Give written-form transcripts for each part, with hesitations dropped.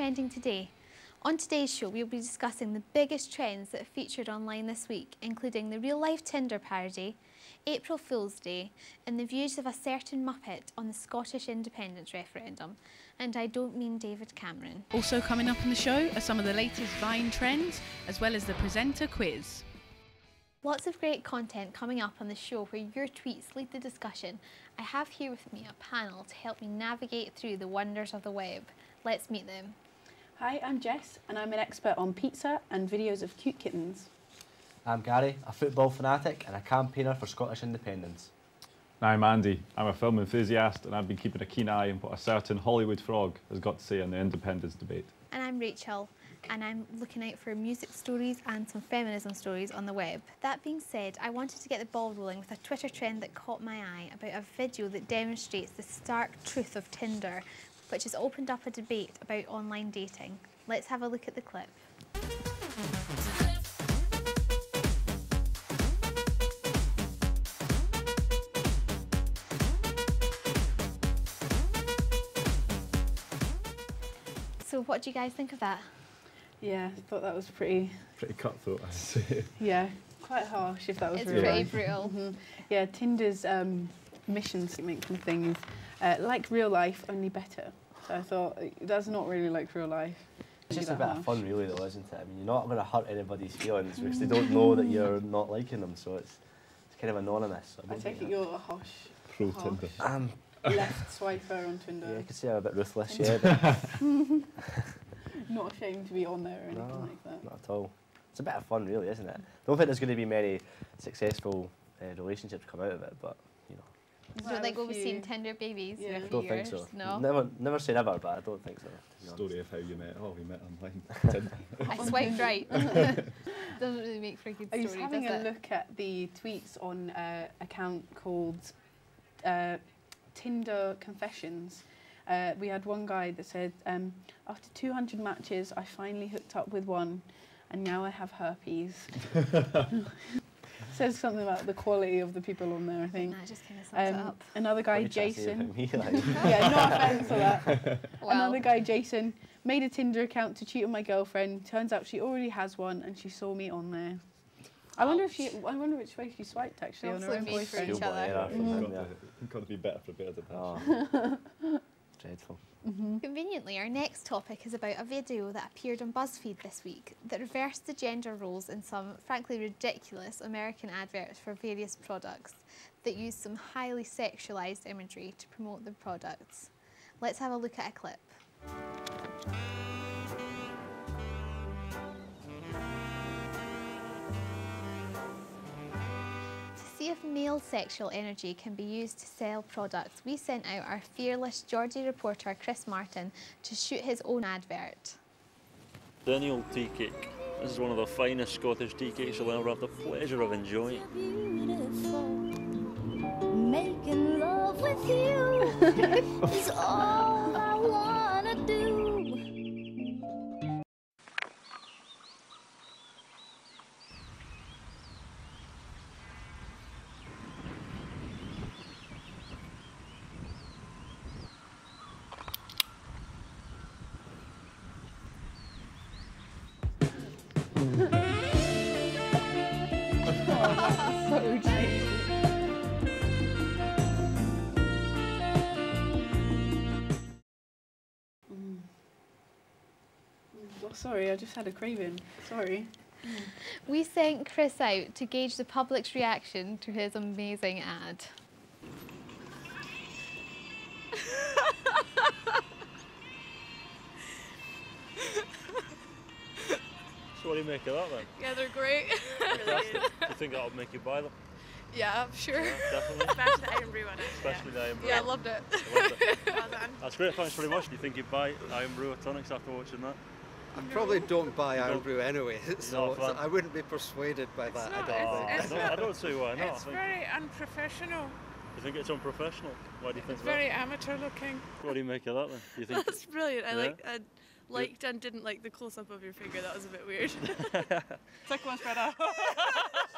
trending today. On today's show, we'll be discussing the biggest trends that featured online this week, including the real-life Tinder parody, April Fool's Day, and the views of a certain Muppet on the Scottish independence referendum. And I don't mean David Cameron. Also coming up on the show are some of the latest Vine trends, as well as the presenter quiz. Lots of great content coming up on the show where your tweets lead the discussion. I have here with me a panel to help me navigate through the wonders of the web. Let's meet them. Hi, I'm Jess, and I'm an expert on pizza and videos of cute kittens. I'm Gary, a football fanatic and a campaigner for Scottish independence. I'm Andy, I'm a film enthusiast and I've been keeping a keen eye on what a certain Hollywood frog has got to say on the independence debate. And I'm Rachel, and I'm looking out for music stories and some feminism stories on the web. That being said, I wanted to get the ball rolling with a Twitter trend that caught my eye about a video that demonstrates the stark truth of Tinder, which has opened up a debate about online dating. Let's have a look at the clip. So what do you guys think of that? Yeah, I thought that was pretty Cutthroat, I'd say. yeah, quite harsh if that was It's real. pretty brutal. Yeah, Tinder's mission statement kind of thing is like real life, only better. So I thought, that's not really like real life. It's just a bit of fun really though, isn't it? I mean, you're not going to hurt anybody's feelings because they don't know that you're not liking them, so it's kind of anonymous. I take it you're a harsh Pro-Tinder. left swiper on Tinder. Yeah, I could say I'm a bit ruthless, yeah, but Not ashamed to be on there or anything like that. not at all. It's a bit of fun really, isn't it? I don't think there's going to be many successful relationships come out of it, but you know. You don't think we'll be seeing Tinder babies in a I few don't years? think so. No? Never say never, but I don't think so. Story of how you met. Oh, we met online. Tinder. I swiped right. Doesn't really make for a good I story, was having does a it? look at the tweets on an account called Tinder Confessions. We had one guy that said, after 200 matches, I finally hooked up with one, and now I have herpes. Says something about the quality of the people on there, I think. That just kind of sums it up. Another guy, What are you trying to say Jason. about me, like? Yeah, no offence to that. Well, Another guy, Jason, made a Tinder account to cheat on my girlfriend. Turns out she already has one, and she saw me on there. I wonder which way she swiped actually on her own Absolutely made for boyfriend. each other. Error from him, yeah. You've got to be better prepared than that. Oh, dreadful. Conveniently, our next topic is about a video that appeared on BuzzFeed this week that reversed the gender roles in some, frankly, ridiculous American adverts for various products that use some highly sexualised imagery to promote the products. Let's have a look at a clip. To see if male sexual energy can be used to sell products, we sent out our fearless Geordie reporter Chris Martin to shoot his own advert. Daniel tea cake. This is one of the finest Scottish tea cakes you'll ever have the pleasure of enjoying. Making love with you is all I wanna do. So cheesy. Oh, sorry, I just had a craving. Sorry. We sent Chris out to gauge the public's reaction to his amazing ad. So what do you make of that then? Yeah, they're great. Do you think that'll make you buy them? Yeah, sure. Yeah, definitely. Especially the iron brew one. Especially the iron brew. Yeah, I loved it. I loved it. Well done. That's great, thanks very much. Do you think you'd buy iron brew or tonics after watching that? I probably don't buy iron brew anyway, so fan? I wouldn't be persuaded by that. not, I don't think. I don't see why not. It's very unprofessional. You think it's unprofessional? Why do you think It's that? very amateur looking. What do you make of that then? Do you think That's brilliant. I Yeah? liked and didn't like the close-up of your finger. That was a bit weird. Second one's better. So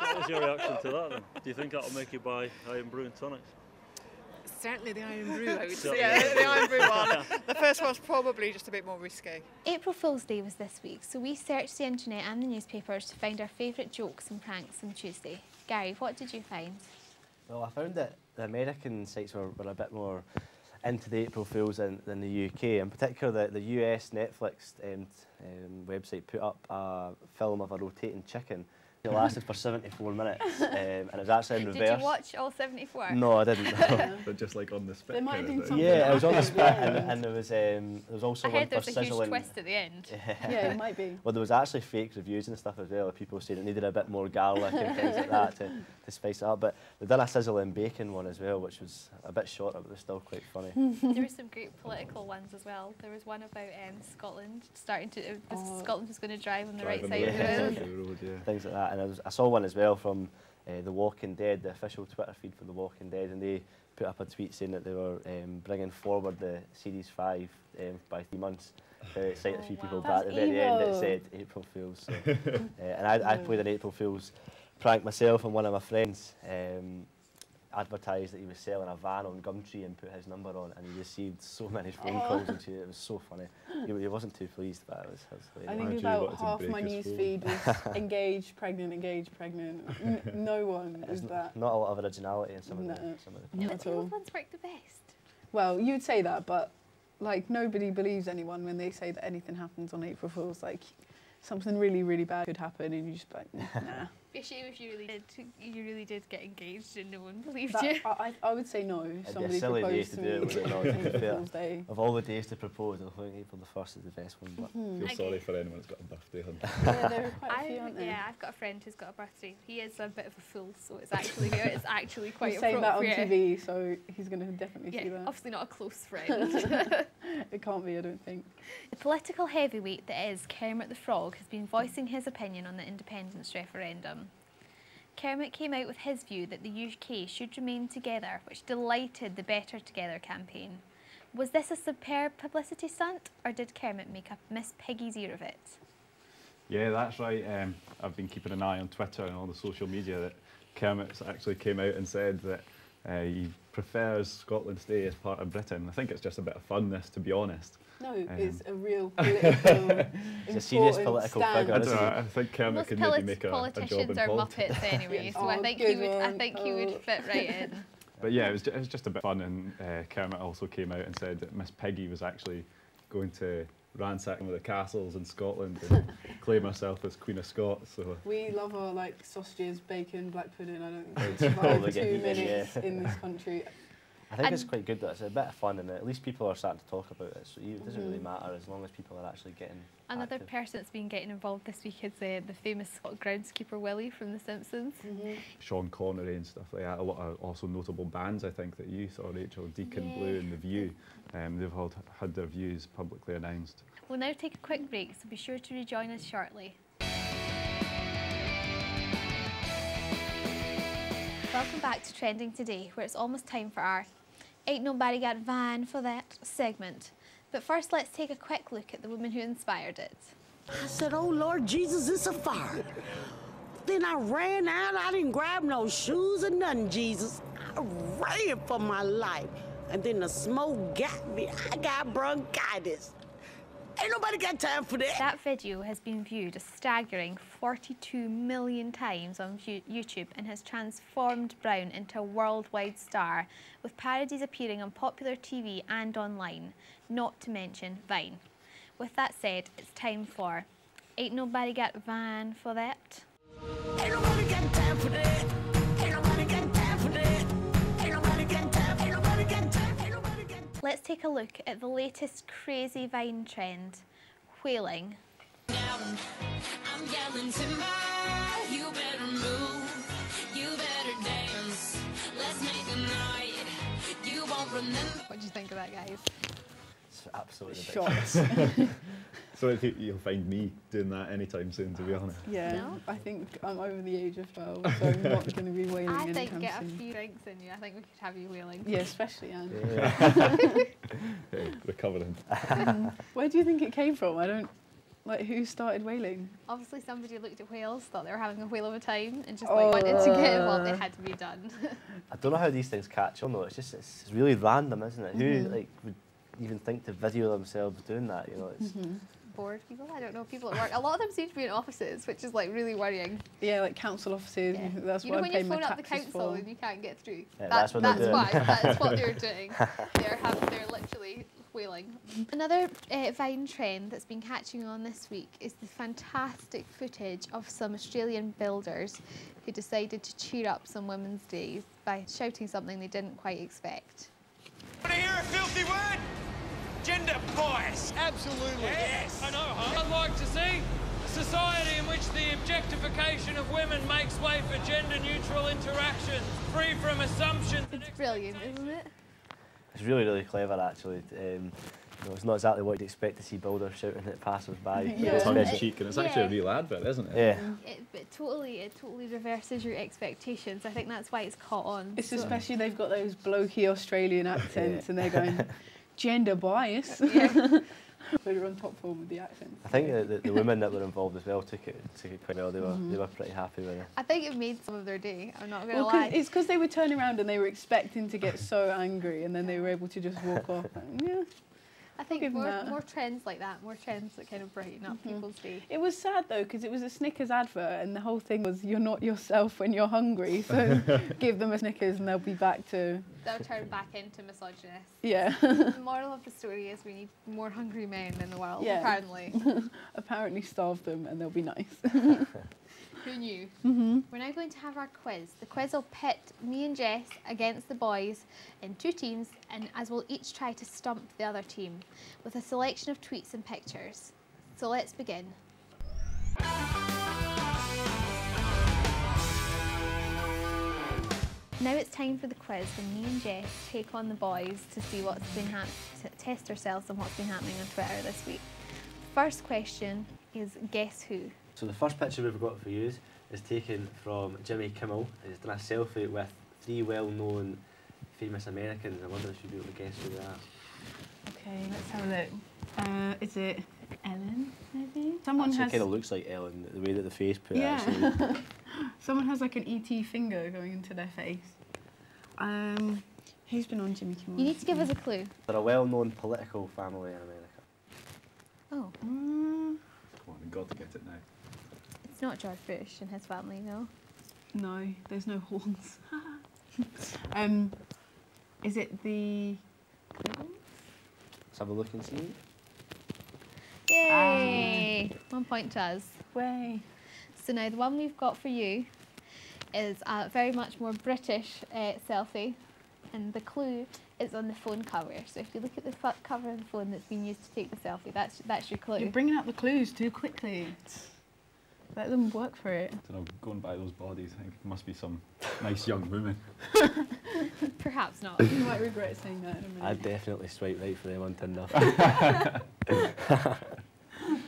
what was your reaction to that then? Do you think that'll make you buy iron brew and tonics? Certainly the Iron Brew, I would say. Yeah, the Iron Brew one. The first one's probably just a bit more risque. April Fool's Day was this week, so we searched the internet and the newspapers to find our favourite jokes and pranks on Tuesday. Gary, what did you find? Well, I found that the American sites were a bit more into the April Fools than the UK. In particular, the US Netflix website put up a film of a rotating chicken. It lasted for 74 minutes, and it was actually in reverse. Did you watch all 74? No, I didn't. No. But just like on the spit. They might have done something. Yeah, it was on the spit, Yeah. and there was also I one heard for there's a huge sizzling. twist at the end. Yeah, it might be. Well, there was actually fake reviews and stuff as well. People saying it needed a bit more garlic and things like that to spice it up. But they've done a sizzling bacon one as well, which was a bit shorter, but it was still quite funny. There were some great political ones as well. There was one about Scotland Scotland was going to drive on the right side of the road. Things like that. And I saw one as well from The Walking Dead, the official Twitter feed for The Walking Dead, and they put up a tweet saying that they were bringing forward the Series 5 by 3 months. To excite a few people, but at the very end it said April Fools. So. And I played an April Fools prank myself, and one of my friends advertised that he was selling a van on Gumtree and put his number on, and he received so many phone calls and shit. It was so funny. He wasn't too pleased, but it was I hilarious. think about half my news feed was engaged, pregnant. No one is that. Not a lot of originality in some of the Not But at the all. old ones work the best. Well, you'd say that, but like nobody believes anyone when they say that anything happens on April Fool's. Like something really, really bad could happen, and you just like, nah. It'd be a shame if you really did get engaged and no one believed That, you. I would say no. It'd be Somebody a silly day proposed to to do it, me would it not? on To be April fair. Fool's Day. Of all the days to propose, I think April the 1st is the best one. But Feel sorry for anyone that's got a birthday, hun. Yeah, there are quite a few, aren't there? Yeah, I've got a friend who's got a birthday. He is a bit of a fool, so it's actually quite He's saying that on appropriate. TV, so he's going to definitely see Yeah, that. obviously not a close friend. It can't be, I don't think. The political heavyweight that is Kermit the Frog has been voicing his opinion on the independence referendum. Kermit came out with his view that the UK should remain together, which delighted the Better Together campaign. Was this a superb publicity stunt, or did Kermit make a Miss Piggy's ear of it? Yeah, that's right. I've been keeping an eye on Twitter and all the social media that Kermit's actually came out and said that he prefers Scotland's Day as part of Britain. I think it's just a bit of fun, this, to be honest. No, it's a real political, It's a serious political stand. figure, I don't isn't know, it? I think Kermit Most could maybe make a job politicians in are politics. Muppets anyway, so Oh, I think good he would. I one. think he would fit right in. But yeah, it was just a bit fun, and Kermit also came out and said that Miss Piggy was actually going to ransack one of the castles in Scotland and claim herself as Queen of Scots. So We love our like sausages, bacon, black pudding. I don't think Oh, we survive they 2 get eaten, minutes yeah. in this country. I think it's quite good that it's a bit of fun, and at least people are starting to talk about it, so it doesn't really matter as long as people are actually getting Another active. person that's been getting involved this week is the famous groundskeeper Willie from The Simpsons. Sean Connery and stuff like that. A lot of also notable bands, I think, that you saw, Rachel, Deacon Blue and The View. They've all had their views publicly announced. We'll now take a quick break, so be sure to rejoin us shortly. Welcome back to Trending Today, where it's almost time for our Ain't Nobody Got Van for That segment. But first, let's take a quick look at the woman who inspired it. I said, oh, Lord Jesus, it's a fire. Then I ran out. I didn't grab no shoes or nothing, Jesus. I ran for my life. And then the smoke got me. I got bronchitis. Ain't nobody got time for that. That video has been viewed a staggering 42 million times on YouTube and has transformed Brown into a worldwide star, with parodies appearing on popular TV and online, not to mention Vine. With that said, it's time for Ain't Nobody Got Van for That. Ain't nobody got time for that. Ain't nobody got time for that. Ain't nobody got time. Ain't nobody got time. Ain't nobody got time. Let's take a look at the latest crazy Vine trend, whaling. I'm yelling timber, you better move, you better dance, let's make a night, you won't remember. What do you think of that, guys? It's absolutely Shots. So I think you'll find me doing that anytime soon, to be honest. Yeah, No? I think I'm over the age of 12, so I'm not going to be wailing I anytime think get a soon. few drinks in you. I think we could have you whaling. Yeah, especially Anne. Hey, recovering. Where do you think it came from? Like, who started whaling? Obviously somebody looked at whales, thought they were having a whale of a time, and just like wanted to get involved. It had to be done. I don't know how these things catch on though. It's really random, isn't it? Who like would even think to video themselves doing that? You know, it's Bored people, I don't know, people at work. A lot of them seem to be in offices, which is like really worrying. Yeah, like council offices. Yeah. That's You what know I when pay you my phone up the taxes council for. and you can't get through. Yeah, that's what they're doing. why. That's what they're doing. They're literally whaling. Another Vine trend that's been catching on this week is the fantastic footage of some Australian builders who decided to cheer up some Women's Day by shouting something they didn't quite expect. Want to hear a filthy word? Gender bias. Absolutely. Yes. I know, huh? I'd like to see a society in which the objectification of women makes way for gender-neutral interactions, free from assumptions. It's brilliant, isn't it? It's really, really clever actually. You know, it's not exactly what you'd expect to see builders shouting at passers-by. Yeah. Tongue in cheek, and it's actually a real advert, isn't it? Yeah. It totally reverses your expectations. I think that's why it's caught on. It's especially they've got those blokey Australian accents and they're going, gender bias. Yeah. They're on top form with the accents. I think the women that were involved as well took it quite well. They were pretty happy with it. I think it made some of their day. I'm not gonna Well, lie. it's because they would turn around and they were expecting to get so angry, and then they were able to just walk off. And, yeah. I think give them that. more trends like that, more trends that kind of brighten up people's day. It was sad though, because it was a Snickers advert, and the whole thing was you're not yourself when you're hungry, so give them a Snickers and they'll be back to... They'll turn back into misogynists. Yeah. The moral of the story is we need more hungry men in the world, Yeah. apparently. Apparently starve them and they'll be nice. Who knew? We're now going to have our quiz. The quiz will pit me and Jess against the boys in two teams, and as we'll each try to stump the other team with a selection of tweets and pictures. So let's begin. Now it's time for the quiz, and me and Jess take on the boys to see what's been to test ourselves on what's been happening on Twitter this week. First question is guess who? So the first picture we've got for you is taken from Jimmy Kimmel. He's done a selfie with three well-known famous Americans. I wonder if you'd be able to guess who they are. Okay, let's have a look. Is it Ellen, maybe? Someone Actually, has... kind of looks like Ellen, the way that the face put Yeah. actually. Someone has like an ET finger going into their face. Who's been on Jimmy Kimmel? You need to give us a clue. They're a well-known political family in America. Oh. Come on, we've got to get it now. It's not George Bush and his family, no. No, there's no horns. Is it the... Let's have a look and see. Yay! 1 point to us. Way. So now the one we've got for you is a very much more British selfie, and the clue is on the phone cover. So if you look at the cover of the phone that's been used to take the selfie, that's your clue. You're bringing out the clues too quickly. Let them work for it. I don't know, going by those bodies, I think it must be some nice young woman. Perhaps not. You might regret saying that in a minute. I'd definitely swipe right for them on Tinder.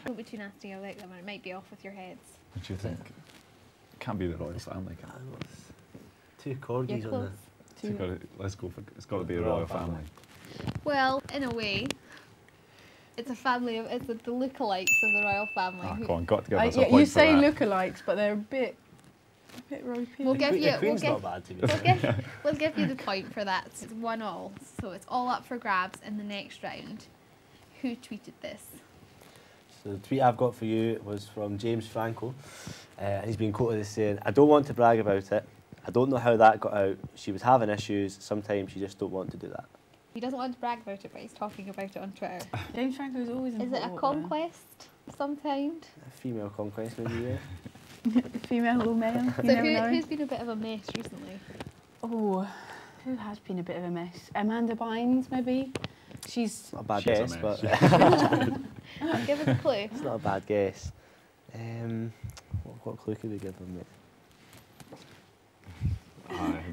Don't be too nasty, I like them, and it might be off with your heads. What do you think? Can't be the royal family, can it? Two corgis You're on close. Let's go for it's got to be the royal family. Well, in a way, it's a family of, it's the lookalikes of the royal family. Ah, who- come on, got to give us a Yeah, point you for say that. lookalikes, but they're a bit ropey. We'll give you. The Queen's not bad to me. We'll give you the point for that. So it's 1-1. So it's all up for grabs in the next round. Who tweeted this? So the tweet I've got for you was from James Franco. And he's been quoted as saying, "I don't want to brag about it. I don't know how that got out. She was having issues. Sometimes you just don't want to do that." He doesn't want to brag about it, but he's talking about it on Twitter. James Franco's always Is it a important. conquest of some kind? A female conquest, maybe, yeah. Female or male? You So never know. who's been a bit of a mess recently? Oh, who has been a bit of a mess? Amanda Bynes, maybe? She's... Not a bad She's a guess, mess. but Give us a clue. it's not a bad guess. What clue could we give them, mate?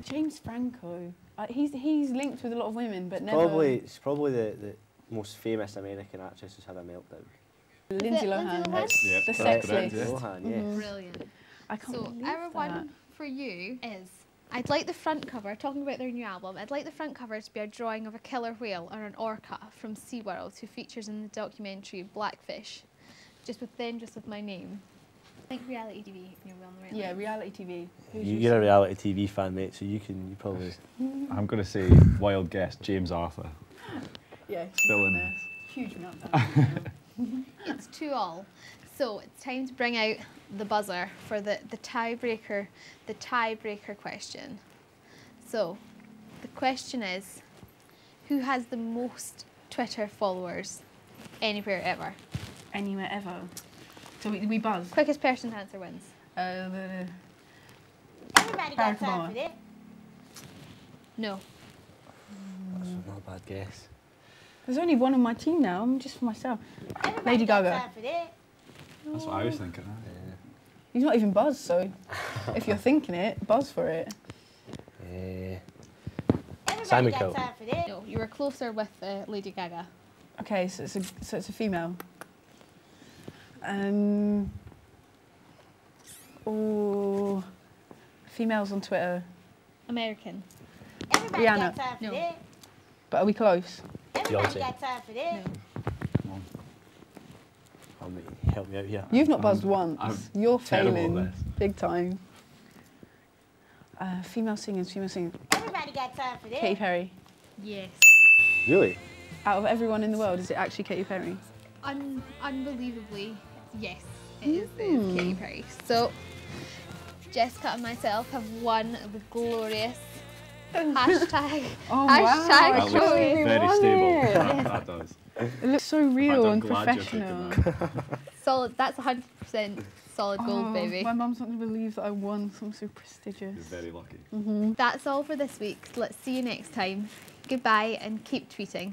James Franco. He's linked with a lot of women, but never... She's probably the most famous American actress who's had a meltdown. Lindsay it Lohan. Lindsay Lohan? Yep, The that's sexist. correct, yeah. Lohan, yes. Brilliant. I can't So believe our that. one for you is, I'd like the front cover, talking about their new album, I'd like the front cover to be a drawing of a killer whale or an orca from SeaWorld who features in the documentary Blackfish. just with my name. I think reality TV. You're on the right. Yeah, line. reality TV. You're a reality TV fan, mate, so you probably. I'm going to say wild guess James Arthur. Yeah, Still in there. Huge meltdown. It's 2-2. So it's time to bring out the buzzer for the tiebreaker question. So the question is, who has the most Twitter followers anywhere ever? Anywhere ever. So we buzz. Quickest person to answer wins. Everybody got time for that. No. That's not a bad guess. There's only one on my team now. I'm just for myself. Lady Gaga. That's what I was thinking. He's not even buzzed, so if you're thinking it, buzz for it. Simon Cowell. No, you were closer with Lady Gaga. Okay, so it's a female. Oh, females on Twitter. American. Rihanna. No. But are we close? Beyonce. No. Help me out here. You've not buzzed once. You're terrible at failing this. big time. Female singers. Everybody got time for that. Katy Perry. Yes. Really? Out of everyone in the world, is it actually Katy Perry? Unbelievably, yes, it is Katy Perry. So Jessica and myself have won the glorious hashtag. Oh hashtag wow! show Really Very won stable. it. That does. It looks so real I'm and glad you're taking professional. Solid. That's 100% solid gold, baby. My mum's not going to believe that I won something so prestigious. You're very lucky. That's all for this week. Let's see you next time. Goodbye and keep tweeting.